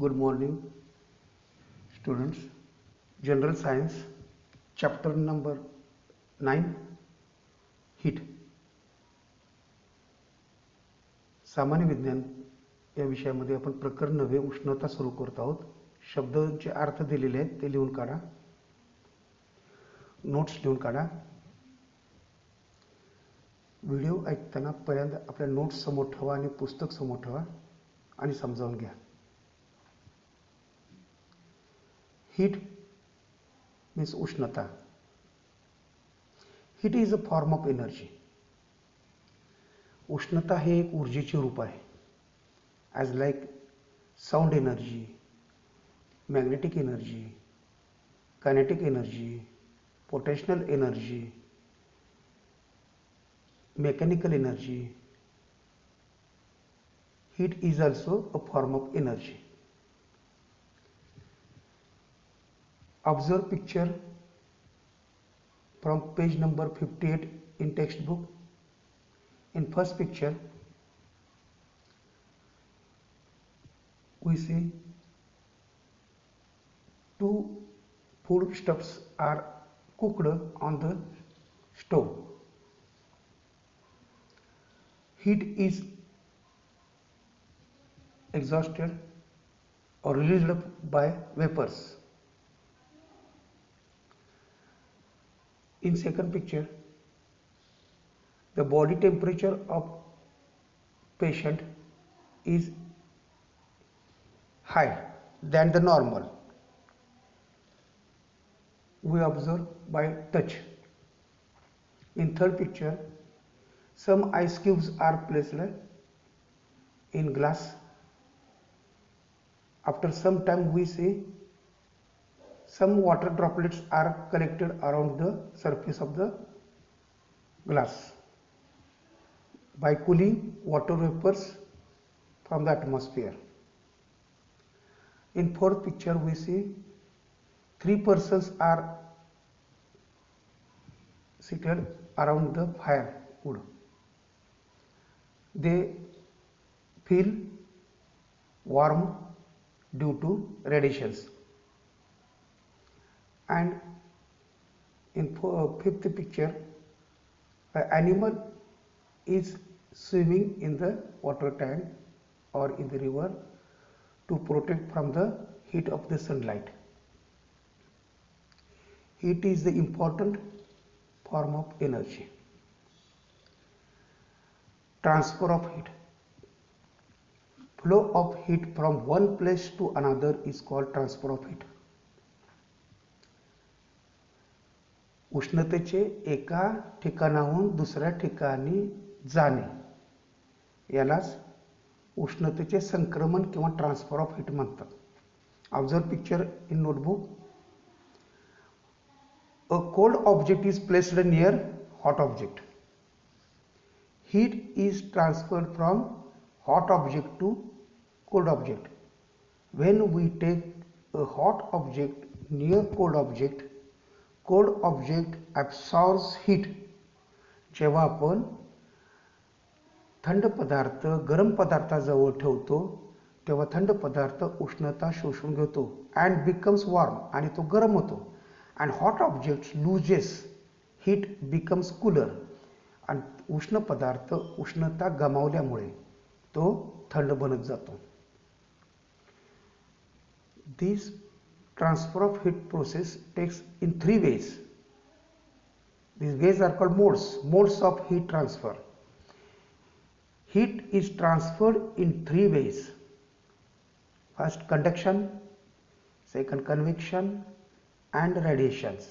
Good morning, students. General Science, chapter number 9, Heat. सामान्य विज्ञान या विषयामध्ये आपण प्रकरण 9 उष्णता सुरू करत आहोत. शब्दांचे अर्थ दिलेले आहेत ते लिहून काढा, नोट्स लिहून काढा. व्हिडिओ ऐकताना पहिल्यांदा आपल्या नोट्स समोर ठेवा आणि पुस्तक समोर ठेवा आणि समजावून घ्या. Heat means उष्णता. Heat is a form of energy. उष्णता हे एक ऊर्जेचे रूप आहे. As like sound energy, magnetic energy, kinetic energy, potential energy, mechanical energy. Heat is also a form of energy. Observe picture from page number 58 in textbook. In first picture, we see two foodstuffs are cooked on the stove. Heat is exhausted or released by vapors. In second picture, the body temperature of patient is high than the normal. We observe by touch. In third picture, some ice cubes are placed in glass. After some time, we see some water droplets are collected around the surface of the glass by cooling water vapors from the atmosphere. In fourth picture, we see three persons are seated around the firewood. They feel warm due to radiations. And in fifth picture, an animal is swimming in the water tank or in the river to protect from the heat of the sunlight. Heat is the important form of energy. Transfer of heat. Flow of heat from one place to another is called transfer of heat. उष्णतेचे एका ठिकाणाहून दुसऱ्या ठिकाणी जाणे यालाच उष्णतेचे संक्रमण किंवा ट्रान्सफर ऑफ हीट म्हणतात. Observe picture in notebook. A cold object is placed near hot object. Heat is transferred from hot object to cold object. When we take a hot object near cold object, cold object absorbs heat. जेव्हा आपण थंड पदार्थ गरम पदार्थाजवळ ठेवतो तेव्हा थंड पदार्थ उष्णता शोषून घेतो अँड बिकम्स वॉर्म आणि तो गरम होतो. And hot object loses heat becomes cooler. आणि उष्ण पदार्थ उष्णता गमावल्यामुळे तो थंड बनत जातो. दिस transfer of heat process takes in three ways. These ways are called modes. Modes of heat transfer. Heat is transferred in three ways. First, conduction, second, convection, and radiations.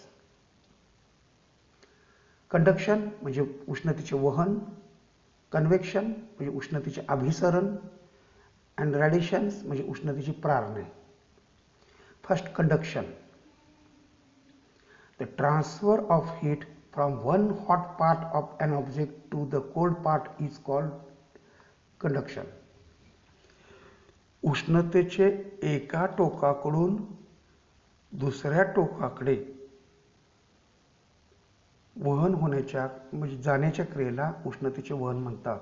Conduction म्हणजे उष्णतेचे वहन, convection म्हणजे उष्णतेचे अभिसरण, and radiations म्हणजे उष्णतेची प्रारणे. First, conduction. The transfer of heat from one hot part of an object to the cold part is called conduction. उष्णतेचे एका टोकाकडून दुसऱ्या टोकाकडे वहन होण्याच्या म्हणजे जाण्याच्या क्रियेला उष्णतेचे वहन म्हणतात.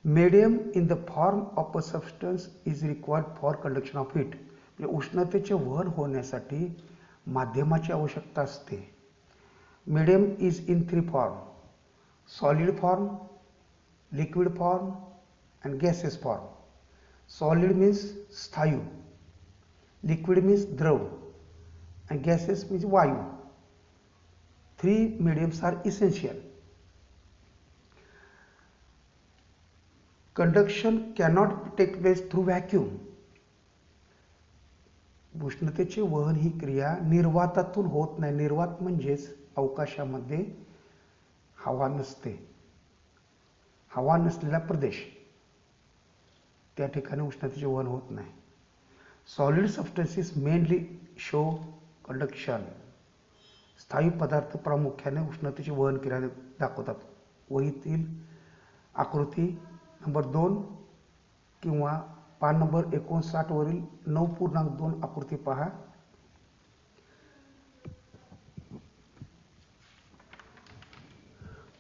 medium in the form of a substance is required for conduction of heat. म्हणजे उष्णतेचे वहन होण्यासाठी माध्यमाची आवश्यकता असते. medium is in three form: solid form, liquid form and gaseous form. Solid means स्थायू, liquid means द्रव and gaseous means वायू. Three mediums are essential. Conduction cannot take place through vacuum. उष्णतेचे वहन ही क्रिया निर्वातातून होत नाही. निर्वात म्हणजेच अवकाशामध्ये हवा नसते, हवा नसलेला प्रदेश, त्या ठिकाणी उष्णतेचे वहन होत नाही. Solid substances mainly show conduction. स्थायी पदार्थ प्रामुख्याने उष्णतेचे वहन क्रिया दाखवतात. वहीतील आकृती नंबर 2 किंवा पान नंबर 59 वरील 9.2 आकृती पहा.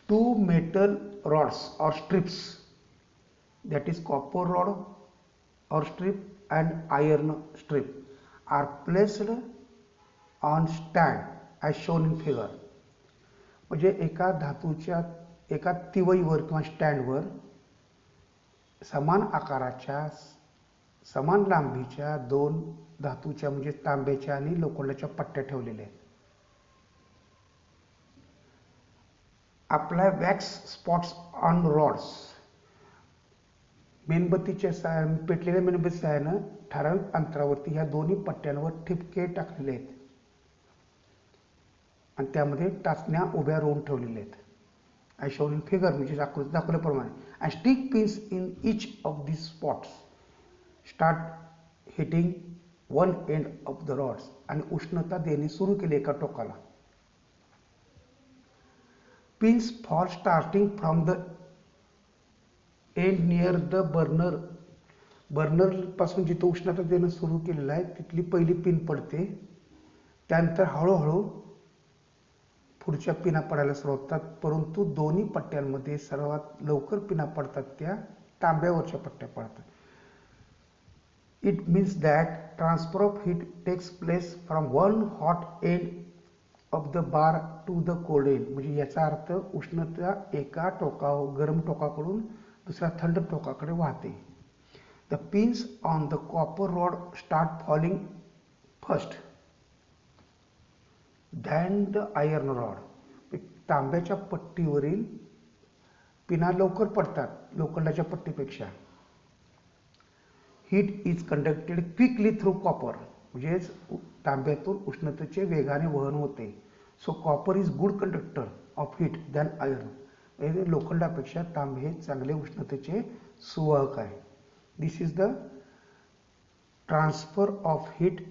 Two metal rods or strips, that is copper rod or strip and iron strip, are placed on stand as shown in figure. म्हणजे एका धातूच्या एका तिवईवर किंवा स्टँडवर समान आकाराच्या समान लांबीच्या दोन धातूच्या म्हणजे तांब्याच्या आणि लोखंडाच्या पट्ट्या ठेवलेल्या आहेत. Apply wax spots on rods. मेणबत्तीच्या साहाय्याने पेटलेल्या मेणबत्तीच्या साहाय्याने ठराविक अंतरावरती ह्या दोन्ही पट्ट्यांवर ठिपके टाकलेले आहेत आणि त्यामध्ये टाचण्या उभ्या रोवून ठेवलेल्या आहेत. I shown in figure म्हणजे आकृतीत दाखवल्याप्रमाणे. And stick pins in each of these spots start hitting one end of the rods. आणि उष्णता देणे सुरू केले एका टोकाला. Pins fall starting from the end near the burner. Burner पासून जिथे उष्णता देणं सुरू केलेलं आहे तिथली पहिली पिन पडते. त्यानंतर हळूहळू पुढच्या पिना पडायला सुरुवात होतात. परंतु दोन्ही पट्ट्यांमध्ये सर्वात लवकर पिना पडतात त्या तांब्यावरच्या पट्ट्या पडतात. It means that transfer of heat takes place from one hot end of the bar to the cold end. म्हणजे याचा अर्थ उष्णता एका गरम टोकाकडून दुसऱ्या थंड टोकाकडे वाहते. The pins on the copper rod start falling first than the iron rod. तांब्याच्या पट्टीवरील पिना लवकर पडतात लोखंडाच्या पट्टीपेक्षा. Heat is conducted quickly through copper. म्हणजे तांब्यातून उष्णतेचे वेगाने वहन होते. So copper is good conductor of heat than iron. म्हणजे लोखंडापेक्षा तांबे हे चांगले उष्णतेचे सुवाहक आहे. This is the transfer of heat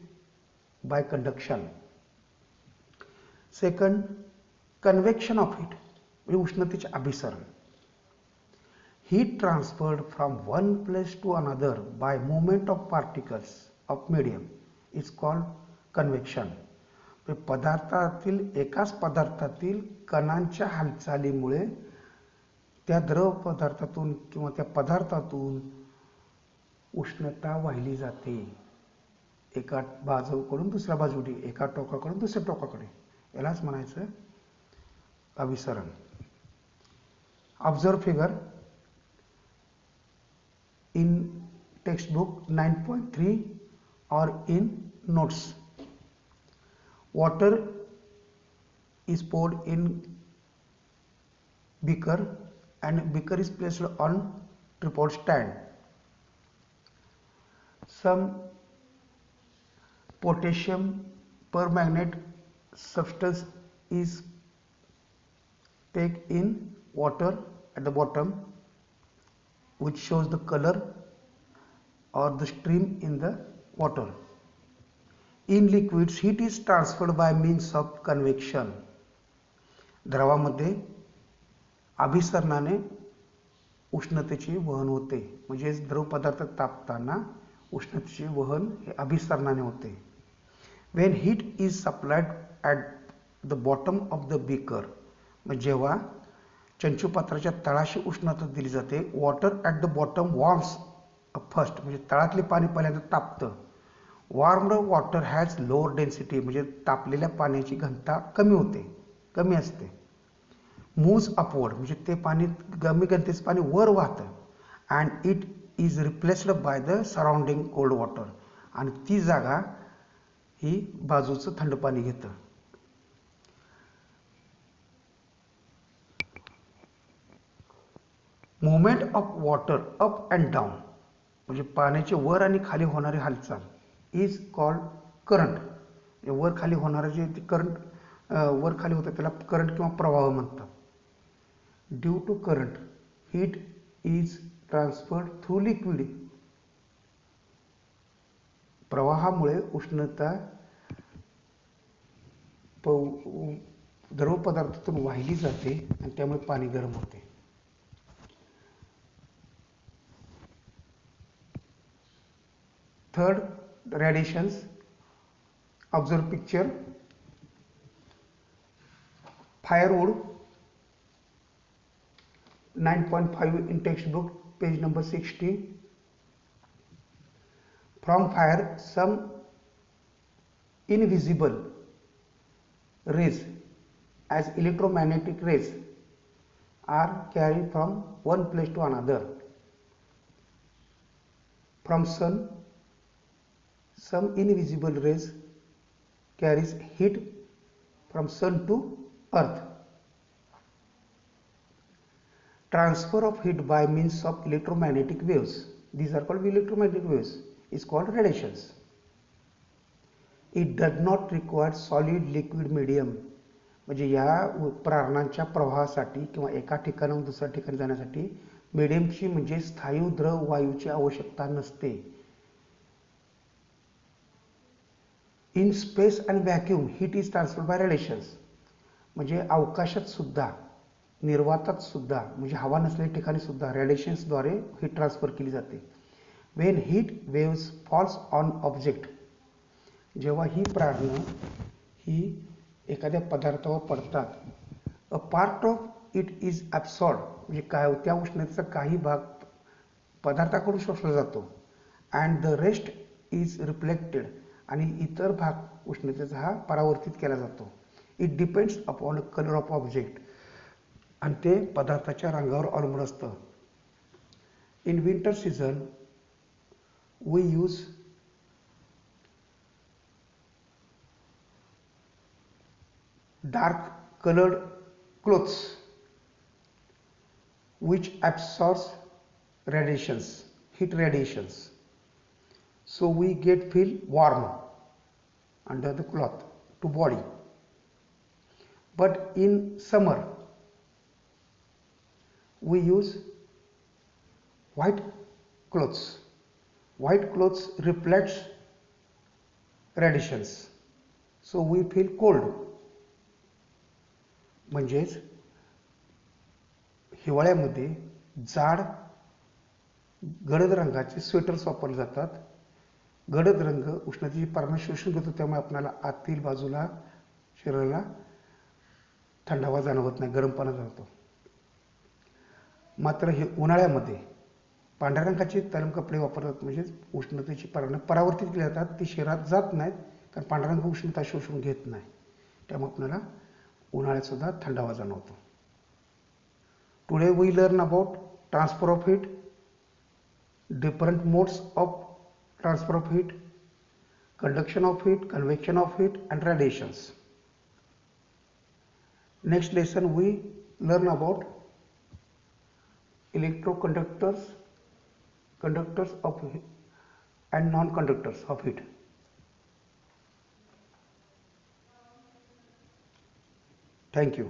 by conduction. Second, convection of heat म्हणजे उष्णतेचे अभिसरण. Heat transferred from one place to another by movement of particles of medium is called convection. पदार्थातील एकाच पदार्थातील कणांच्या हालचालीमुळे त्या द्रव पदार्थातून किंवा त्या पदार्थातून उष्णता वाहिली जाते एका बाजूकडून दुसऱ्या बाजूकडे, एका टोकाकडून दुसऱ्या टोकाकडे. यालाच म्हणायचं अभिसरण. Observe figure in textbook 9.3 or in notes. Water is poured in beaker and beaker is placed on tripod stand. Some potassium permanganate substance is taken in water at the bottom, which shows the color or the stream in the water. In liquids, heat is transferred by means of convection. द्रवामध्ये अभिसरणाने उष्णतेचे वहन होते. म्हणजे द्रव पदार्थ तापताना उष्णतेचे वहन हे अभिसरणाने होते. When heat is supplied at the bottom of the beaker, जेव्हा चंचुपात्राच्या तळाशी उष्णता दिली जाते. Water at the bottom worms first, म्हणजे तळातले पाणी पहिल्यांदा तापतं. वॉर्म्ड वॉटर हॅज लोअर डेन्सिटी, म्हणजे तापलेल्या पाण्याची घनता कमी असते. मूव्स अपवर्ड, म्हणजे ते पाणी कमी घनतेचं पाणी वर वाहतं. And it is replaced by the surrounding cold water, आणि ती जागा ही बाजूचं थंड पाणी घेतं. Movement of water up and down, म्हणजे पाण्याचे वर आणि खाली होणारी हालचाल इज कॉल्ड करंट. वर खाली होणारे जे करंट वर खाली होतं त्याला करंट किंवा प्रवाह म्हणतात. Due to current heat is transferred through liquid, प्रवाहामुळे उष्णता द्रव पदार्थातून वाहिली जाते आणि त्यामुळे पाणी गरम होते. Third, radiations. Observe picture. Firewood, 9.5 in textbook, page number 60. From fire, some invisible rays as electromagnetic rays are carried from one place to another. From sun, some invisible rays carries heat from sun to earth. Transfer of heat by means of electromagnetic waves, these are called electromagnetic waves, is called radiations. It does not require solid liquid medium, म्हणजे या प्रारणांच्या प्रवाहासाठी किंवा एका ठिकाणाहून दुसऱ्या ठिकाणी जाण्यासाठी मीडियमची म्हणजे स्थायू द्रव वायूची आवश्यकता नसते. In space and vacuum heat is transferred by radiations, म्हणजे अवकाशात सुद्धा निर्वातात सुद्धा म्हणजे हवा नसलेल्या ठिकाणी सुद्धा रेडिएशन्सद्वारे हीट ट्रान्सफर केली जाते. When heat waves falls on object, जेव्हा ही प्रारणं ही एखाद्या पदार्थावर पडतात, a part of it is absorb, म्हणजे काय त्या उष्णतेचा काही भाग पदार्थाकडून शोषला जातो. And the rest is reflected, आणि इतर भाग उष्णतेचा हा परावर्तित केला जातो. It depends upon colour of object, आणि ते पदार्थाच्या रंगावर अवलंबून असतं. In winter season we use dark colored clothes which absorbs radiations, heat radiations, so we feel warm under the cloth to body. But in summer we use white clothes. White clothes reflects radiations, so we feel cold. म्हणजेच हिवाळ्यामध्ये जाड गडद रंगाचे sweaters वापरले जातात. गडद रंग उष्णतेची पारणं शोषून घेतो, त्यामुळे आपल्याला आतील बाजूला शरीराला थंडावा जाणवत नाही, गरमपणा जाणवतो. मात्र हे उन्हाळ्यामध्ये पांढऱ्या रंगाचे तलम कपडे वापरतात, म्हणजे उष्णतेची पारणं परावर्तित केली जातात, ती शरीरात जात नाहीत, कारण पांढरा रंग उष्णता शोषून घेत नाही, त्यामुळे आपल्याला उन्हाळ्यात सुद्धा थंडावा जाणवतो. Today we learn about transfer of heat, different modes of transfer of heat, conduction of heat, convection of heat and radiations. Next lesson we learn about electroconductors, conductors of heat and non-conductors of heat. Thank you.